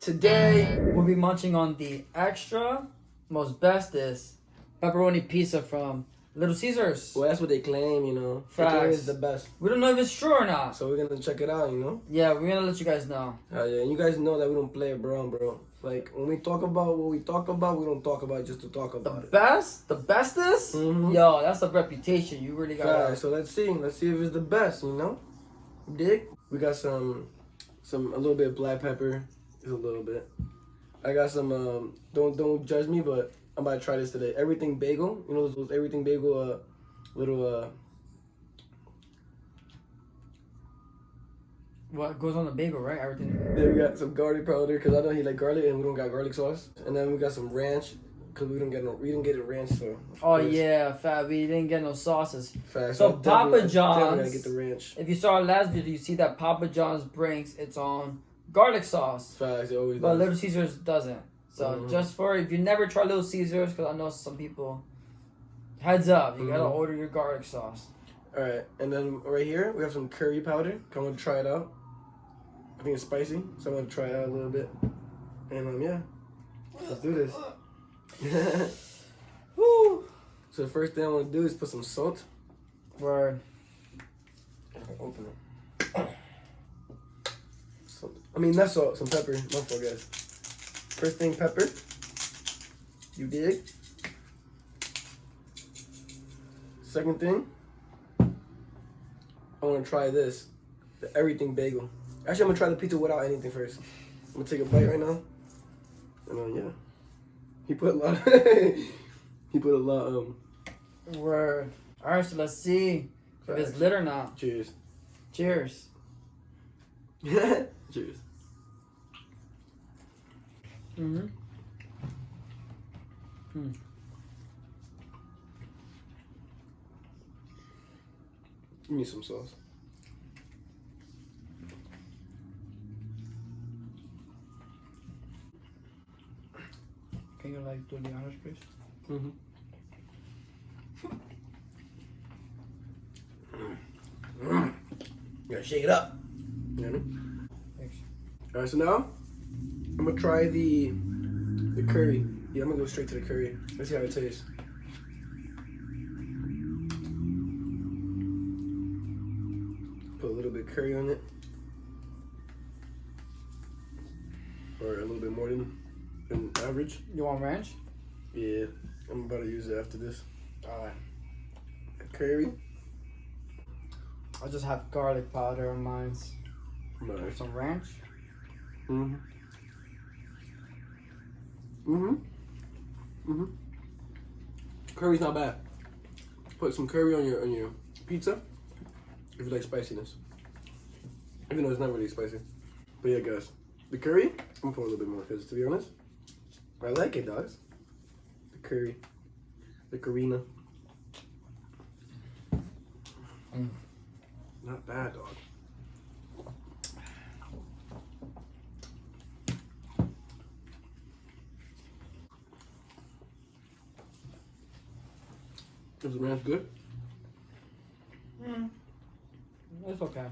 Today, we'll be munching on the extra most bestest pepperoni pizza from Little Caesars. Well, that's what they claim, you know. They claim it's the best. We don't know if it's true or not. So we're gonna check it out, you know. Yeah, we're gonna let you guys know. Yeah, and you guys know that we don't play around, bro. Like when we talk about what we talk about, we don't talk about it just to talk about it. The bestest? Mm-hmm. Yo, that's a reputation. You really got. Right, so let's see if it's the best, you know. Dig? We got a little bit of black pepper, just a little bit. I got some don't judge me, but I'm about to try this today. Everything bagel, you know those everything bagel little What goes on the bagel, right? Everything. Then we got some garlic powder because I know he like garlic and we don't got garlic sauce. And then we got some ranch because we didn't get a ranch. So oh yeah, fat. We didn't get no sauces. Fact. So Papa Definitely John's. gotta get the ranch. If you saw our last video, you see that Papa John's brings its own garlic sauce. Facts, it always But does. Little Caesars doesn't. So just for if you never try Little Caesars, because I know some people, heads up, you gotta order your garlic sauce. All right, and then right here we have some curry powder. Come on, try it out. I think it's spicy, so I'm gonna try it out a little bit. And yeah, let's do this. Woo! So the first thing I want to do is put some salt. Word. Open it. Salt. I mean not salt, some pepper. My fault, guys. First thing, pepper. You dig? Second thing, I want to try this, the everything bagel. Actually, I'm gonna try the pizza without anything first. I'm gonna take a bite right now. And then yeah, he put a lot. Word. All right, so let's see if it's lit or not. Cheers. Cheers. Cheers. Mm-hmm. Give me some sauce. Can you like do the honors, please? Mm-hmm. You gotta shake it up. You know what I mean? Thanks. All right, so now I'm gonna try the curry. Yeah, I'm gonna go straight to the curry. Let's see how it tastes. Put a little bit of curry on it, or a little bit more than average. You want ranch? Yeah, I'm about to use it after this. All right. Curry. I just have garlic powder on mine. Nice. Some ranch. Mm-hmm. Mm-hmm. Mm-hmm. Curry's not bad. Put some curry on your pizza if you like spiciness. Even though it's not really spicy. But yeah, guys, the curry, I'm gonna put a little bit more because to be honest, I like it, dogs. The curry, the carina. Not bad, dog. Is the ranch good? It's okay.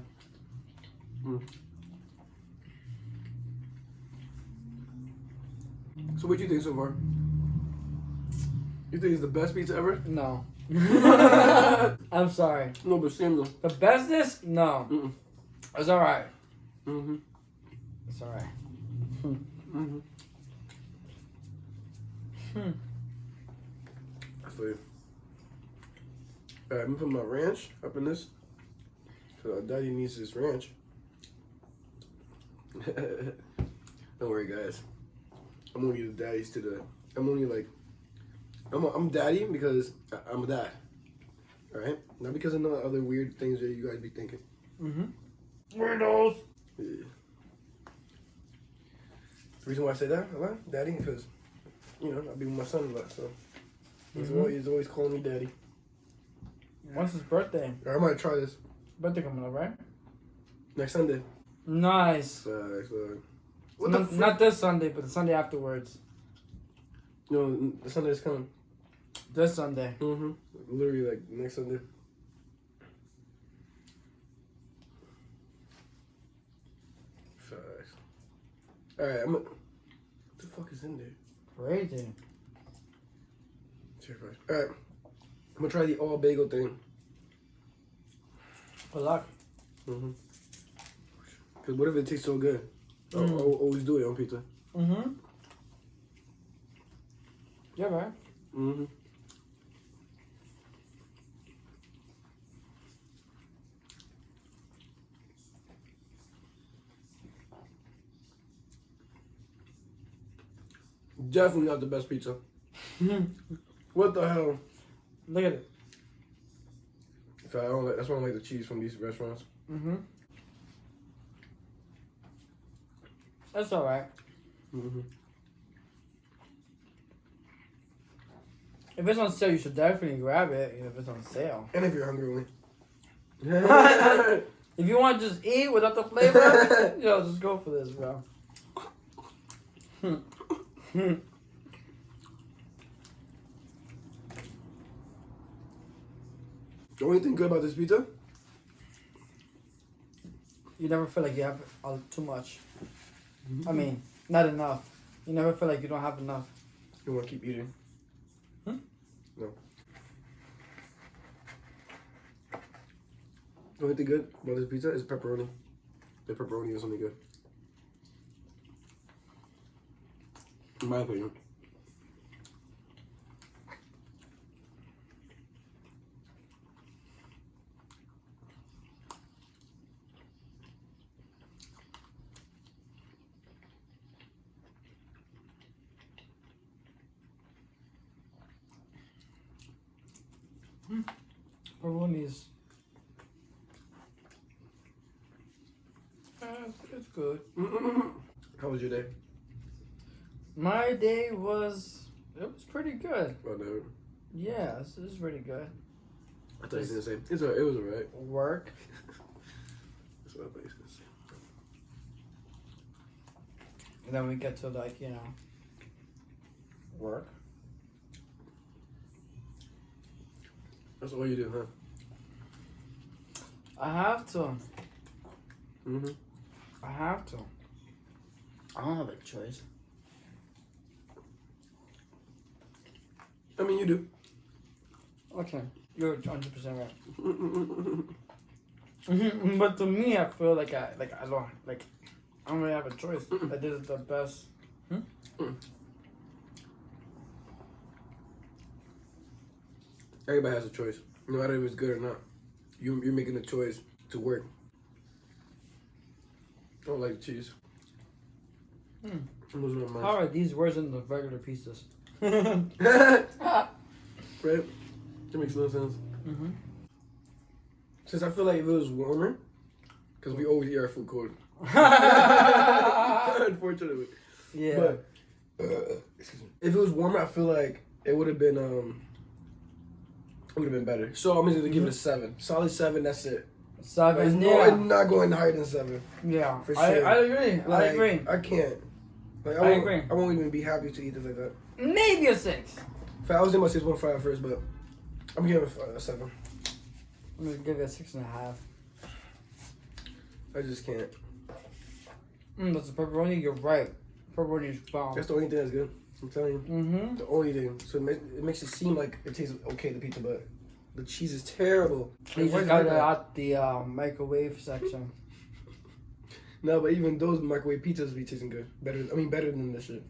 So what do you think so far? You think it's the best pizza ever? No. I'm sorry. No, but same though. The bestest? No. It's all right. Mm-hmm. It's all right. Mm-hmm. I feel you. Alright, I'm gonna put my ranch up in this. So Daddy needs this ranch. Don't worry, guys. I'm only the daddies to the. I'm daddy because I'm a dad. Alright? Not because of no other weird things that you guys be thinking. Weirdos. Yeah. The reason why I say that a lot, daddy, because, you know, I be with my son a lot, so he's always calling me daddy. When's his birthday? I might try this Birthday coming up, right? next Sunday. Nice. What Not this Sunday, but the Sunday afterwards. No, the Sunday is coming. This Sunday. Literally like next Sunday. Facts. All right, the fuck is in there? Crazy. Alright. I'm gonna try the all bagel thing. Good luck. Cause what if it tastes so good? I'll always do it on pizza. Yeah, right. Definitely not the best pizza. What the hell? Look at it. That's why I don't like the cheese from these restaurants. That's alright. If it's on sale, you should definitely grab it. If it's on sale. And if you're hungry, if you want to just eat without the flavor, yo, just go for this, bro. The only thing good about this pizza? You never feel like you have too much. I mean, not enough. You never feel like you don't have enough. You want to keep eating? No. The only thing good about this pizza is pepperoni. The pepperoni is only good. In my opinion. Pepperoni's. It's good. How was your day? My day was pretty good. Oh no. Yeah, it was pretty good. I thought you were gonna say it was alright. Work. That's what I thought you were gonna say. And then we get to work. That's all you do, huh? I have to. I have to. I don't have a choice. I mean, you do. Okay, you're 100% right. But to me, I feel like I don't really have a choice. That this is the best. Everybody has a choice, no matter if it's good or not. You're making a choice to work. I don't like cheese. I'm losing my mind. How are these worse than the regular pizzas? Right? That makes a little sense. Since I feel like if it was warmer, because we always eat our food cold. Unfortunately. Yeah. But excuse me. If it was warmer, I feel like it would have been better. So I'm gonna give it a 7. Solid 7. That's it. 7. I'm not going higher than 7. Yeah. For sure. I agree. I agree. I can't. Like, I agree. I won't even be happy to eat this like that. Maybe a 6. I was in my 6.5 at first, but I'm giving it a 7. I'm gonna give it a 6.5. I just can't. That's the pepperoni. You're right. Pepperoni is bomb. That's the only thing that's good. I'm telling you. The only thing. So it makes it seem like it tastes okay, the pizza, but the cheese is terrible. You just got it out the microwave section. No, but even those microwave pizzas be tasting good. Better than this shit.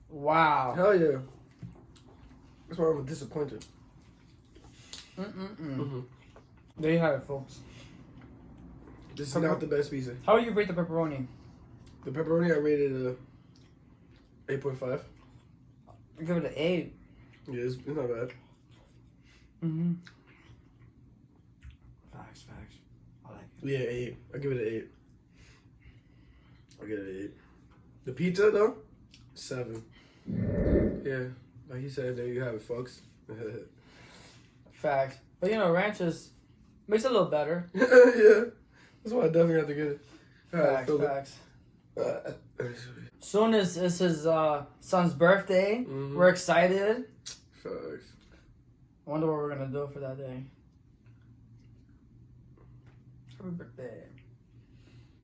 Wow. Hell yeah. That's why I'm disappointed. There you have it, folks. This is not the best pizza. How would you rate the pepperoni? The pepperoni, I rated a 8.5. I give it an 8. Yeah, it's not bad. Facts. I like it. Yeah, 8. I give it an 8. I'll get it an 8. The pizza though, 7. Yeah, like he said, there you have it, folks. Facts. But ranches makes it a little better. Yeah, that's why I definitely have to get it. Facts. Soon as it's his son's birthday, we're excited. Facts. I wonder what we're gonna do for that day. Happy birthday.